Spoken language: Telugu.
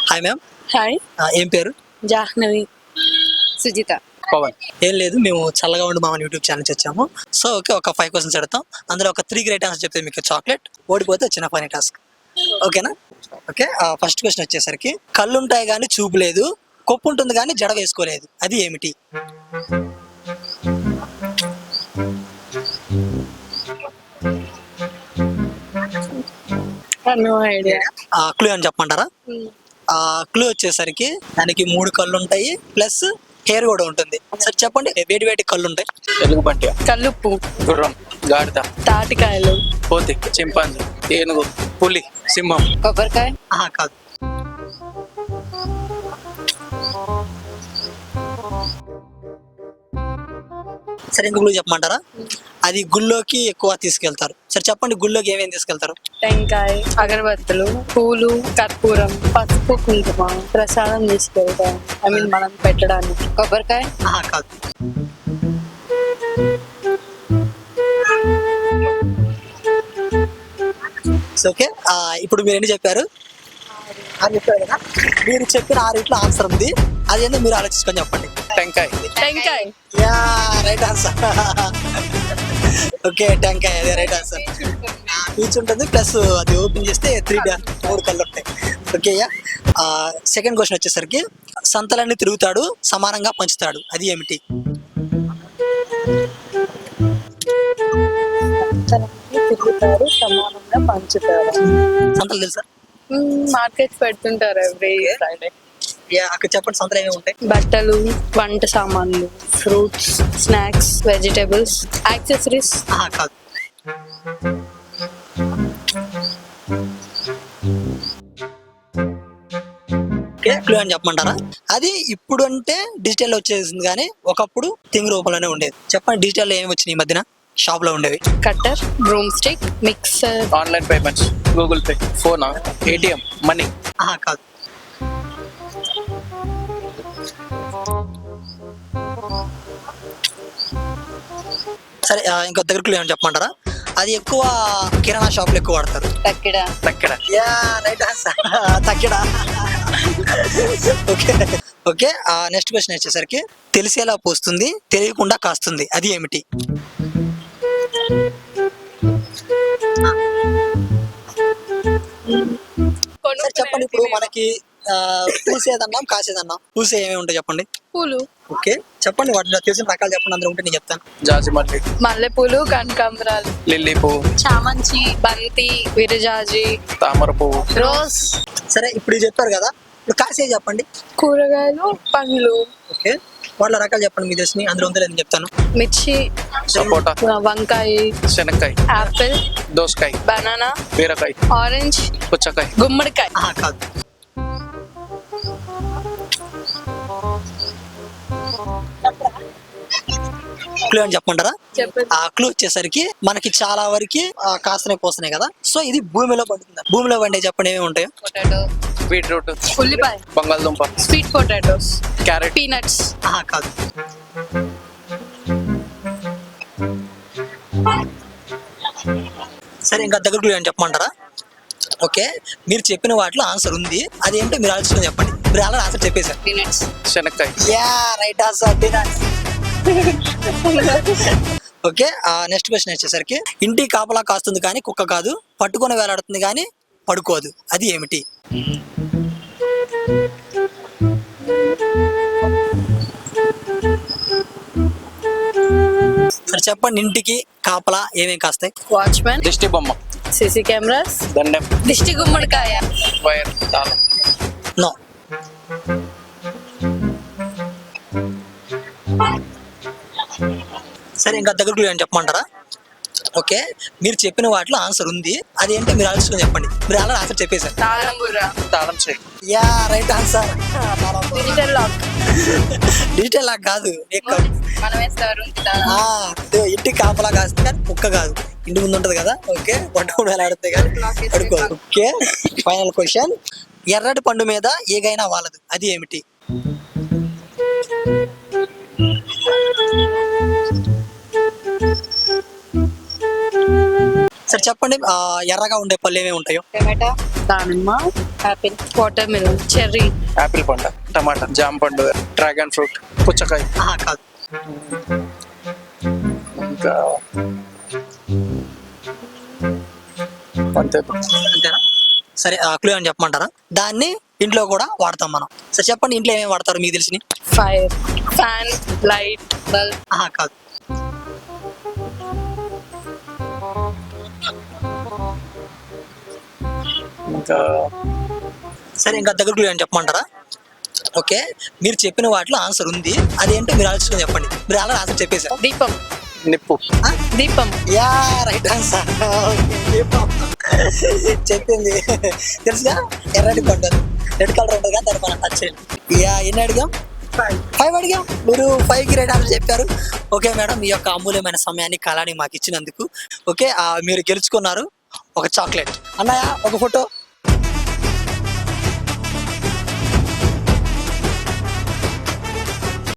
Hi ma'am. హాయ్. ఏం పేరు? జాహ్నవి. సుజిత. పవన్. ఏం లేదు, మేము చల్లగా ఉండి మామని యూట్యూబ్ ఛానల్ నుంచి వచ్చాము. సో ఓకే, ఒక 5 క్వశ్చన్స్ అడుగుతాం. అందులో ఒక 3 గ్రేట్ ఆన్సర్ చెప్తే మీకు చాక్లెట్, ఓడిపోతే చిన్న ఫనీ టాస్క్. ఓకేనా? ఓకే. ఫస్ట్ క్వశ్చన్ వచ్చేసరికి, కళ్ళు ఉంటాయి కానీ చూపు లేదు, కొప్పు ఉంటుంది కానీ జడ వేసుకోలేదు, అది ఏమిటి? No idea. క్లూ అని చెప్పమంటారా? క్లూ వచ్చేసరికి దానికి 3 కళ్ళు ఉంటాయి ప్లస్ హెయిర్ కూడా ఉంటుంది. సరే చెప్పండి, వేటి వేటి కళ్ళు ఉంటాయి? ఎలుగుబంటి, కల్లుప్పు, గుర్రం, గాడిద, తాటికాయలు, కోతి, చింపాంజీ, ఏనుగు, పులి, సింహం. కొబ్బరికాయ. కాదు. సరే ఇంకో క్లూ చెప్పమంటారా? అది గుళ్ళోకి ఎక్కువ తీసుకెళ్తారు. సరే చెప్పండి, గుళ్ళోకి ఏమేమి తీసుకెళ్తారు? టెంకాయ, అగరబత్తులు, పూలు, కర్పూరం, పసుపు, కుంకుమ, ప్రసాదం తీసుకెళ్తాం. ఐ మీన్ మనం పెట్టడానికి. కొబ్బరికాయ. కాదు. ఓకే, ఇప్పుడు మీరు ఎన్ని చెప్పారు? 6 చెప్పారు కదా. మీరు చెప్పిన 6 ఆన్సర్ ఉంది. అది ఏందో మీరు ఆలోచించుకొని చెప్పండి. టెంకాయ. టెంకాయ. Yeah, right answer. ఓకే, టెంకాయ, అదే రైట్ ఆన్సర్. పీచ్ ఉంటుంది ప్లస్ అది ఓపెన్ చేస్తే 3 కళ్ళు ఉంటాయి. ఓకే. సెకండ్ క్వశ్చన్ వచ్చేసరికి, సంతలన్నీ తిరుగుతాడు సమానంగా పంచుతాడు, అది ఏమిటి? తిరుగుతారు సమానంగా పంచుతారు. సంతలు తెలుసా? మార్కెట్ పెడుతుంటారు ఎవ్రీ ఫ్రైడే. అక్కడ చెప్పండి, సంతలు ఏమేమి ఉంటాయి? బట్టలు, వంట సామాన్లు, ఫ్రూట్స్, స్నాక్స్, వెజిటేబుల్స్, యాక్సెసరీస్. కాదు. ఓకే, క్లూ అని చెప్పమంటారా? అది ఇప్పుడు అంటే డిజిటల్ వచ్చేసింది కానీ ఒకప్పుడు థింగ్ రూపంలోనే ఉండేది. చెప్పండి, డిజిటల్ ఏమి వచ్చినాయి ఈ మధ్యన షాప్ లో ఉండేవి? Cutter, broom stick, mixer. Online payments, Google pay, phone, ATM, money. కాదు. సరే ఇంకో దగ్గర క్లూ ఏమని చెప్పమంటారా? అది ఎక్కువ కిరాణా షాప్ లో ఎక్కువ వాడతారు. తక్కిడ. తక్కెడ. Yeah, right answer. తక్కిడా. ఓకే. ఓకే, నెక్స్ట్ క్వశ్చన్ వచ్చేసరికి, తెలిసేలా పోస్తుంది తెలియకుండా కాస్తుంది, అది ఏమిటి? సరే చెప్పండి, ఇప్పుడు మనకి పూసేదన్నాం కాసేదన్నాం, పూసే ఏమేమి ఉంటాయి చెప్పండి? పూలు. ఓకే, చెప్పండి, వాటిలో తెలిసిన రకాలు చెప్పండి, అందులో ఉంటే నేను చెప్తాను. జాజి మల్లి, మల్లెపూలు, కనకాంబరాలు, లిల్లీ పువ్వు, చామంతి, బంతి, విరజాజి, తామర పువ్వు, రోజ్. సరే ఇప్పుడు ఇది చెప్పారు కదా, ఇప్పుడు కాసే చెప్పండి. కూరగాయలు, పండ్లు. ఓకే, వాళ్ళ రకాలు చెప్పండి, మీ తెలిసి అందులో ఉందో లేదని చెప్తాను. మిర్చి, సపోటా, వంకాయ, శనక్కాయ, ఆపిల్, దోసకాయ, బనానా, బీరకాయ, ఆరెంజ్, పుచ్చకాయ, గుమ్మడికాయ. కాదు. క్లూ అని చెప్పమంటారా? చెప్పండి. క్లూ వచ్చేసరికి, మనకి చాలా వరకు కాస్తనే పోస్తున్నాయి కదా, సో ఇది భూమిలో పండుతుంది. భూమిలో పండే చెప్పండి ఏమేమి ఉంటాయో? పొటాటో, బీట్రూట్, ఉల్లిపాయ, బంగాళదుంప, స్వీట్ పొటాటోస్, క్యారెట్, పీనట్స్. కాదు. సరే ఇంకా దగ్గర క్లూ అని చెప్పమంటారా? ఓకే, మీరు చెప్పిన వాటిలో ఆన్సర్ ఉంది, అదేంటో మీరు ఆలోచించుకొని చెప్పండి. మీరు అలా ఆన్సర్ చెప్పేశారు. పీనట్స్. శనక్కాయ. Yeah, right answer. Okay, next question వచ్చేసరికి, ఇంటి కాపలా కాస్తుంది కానీ కుక్క కాదు, పట్టుకొని వేలాడుతుంది కానీ పడుకోదు, అది ఏమిటి? సరే చెప్పండి, ఇంటికి కాపలా ఏమేమి కాస్తాయి? వాచ్మెన్, దిష్టి బొమ్మ, సిసి కెమెరాస్, దండం, దిష్టి గుమ్మడికాయ. వైర్, తాళం. నో. సరే ఇంకా దగ్గర క్లూ అని చెప్పమంటారా? ఓకే, మీరు చెప్పిన వాటిలో ఆన్సర్ ఉంది, అదేంటో మీరు ఆలోచించుకొని చెప్పండి. మీరు అలా ఆన్సర్ చెప్పేశారు. తాళం బుర్ర. తాళం చేయి. Yeah, right answer. Digital lock. Digital లాగా కాదు, మనం వేస్తారు. ఇంటికి కాపలా కాస్తుంది కానీ కుక్క కాదు, ఇంటి ముందు ఉంటది కదా. ఓకే, పట్టుకుని వేలాడుతుంది కానీ పడుకోదు. ఓకే, ఫైనల్ క్వశ్చన్, ఎర్రటి పండు మీద ఏగైనా వాలదు, అది ఏమిటి? సరే చెప్పండి, ఎర్రగా ఉండే పళ్ళు ఏమేమి ఉంటాయో? టమాటా, దానిమ్మ, Apple, water melon, cherry, Apple పండు, టమాటా, జామ పండు, డ్రాగన్ ఫ్రూట్, పుచ్చకాయ, కాదు. ఇంకా అంతే. అంతేనా? సరే క్లూ అని చెప్పమంటారా? దాన్ని ఇంట్లో కూడా వాడతాం మనం. సరే చెప్పండి, ఇంట్లో ఏమేమి వాడతారు మీకు తెలిసి? ఫైర్, ఫ్యాన్, లైట్, బల్బ్, కాదు. ఇంకా సరే ఇంకా దగ్గర క్లూ అని చెప్పమంటారా? ఓకే, మీరు చెప్పిన వాటిలో ఆన్సర్ ఉంది, అదేంటో మీరు ఆలోచించుకొని చెప్పండి. మీరు అలా ఆన్సర్ చెప్పేశారు. దీపం, నిప్పు. దీపం, యా రైట్ ఆన్సర్. చెప్పింది తెలుసుగా, ఎర్రటి పండు, రెడ్ కలర్ ఉంటుంది కదా, దాన్ని మనం టచ్ చేయండి. యా ఎన్ని అడిగాం? 5 అడిగాం. మీరు 5కి రైట్ ఆన్సర్ చెప్పారు. ఓకే మేడం, మీ యొక్క అమూల్యమైన సమయాన్ని కాలాన్ని మాకు ఇచ్చినందుకు ఓకే మీరు గెలుచుకున్నారు ఒక చాక్లెట్. అన్నయ్య ఒక ఫోటో.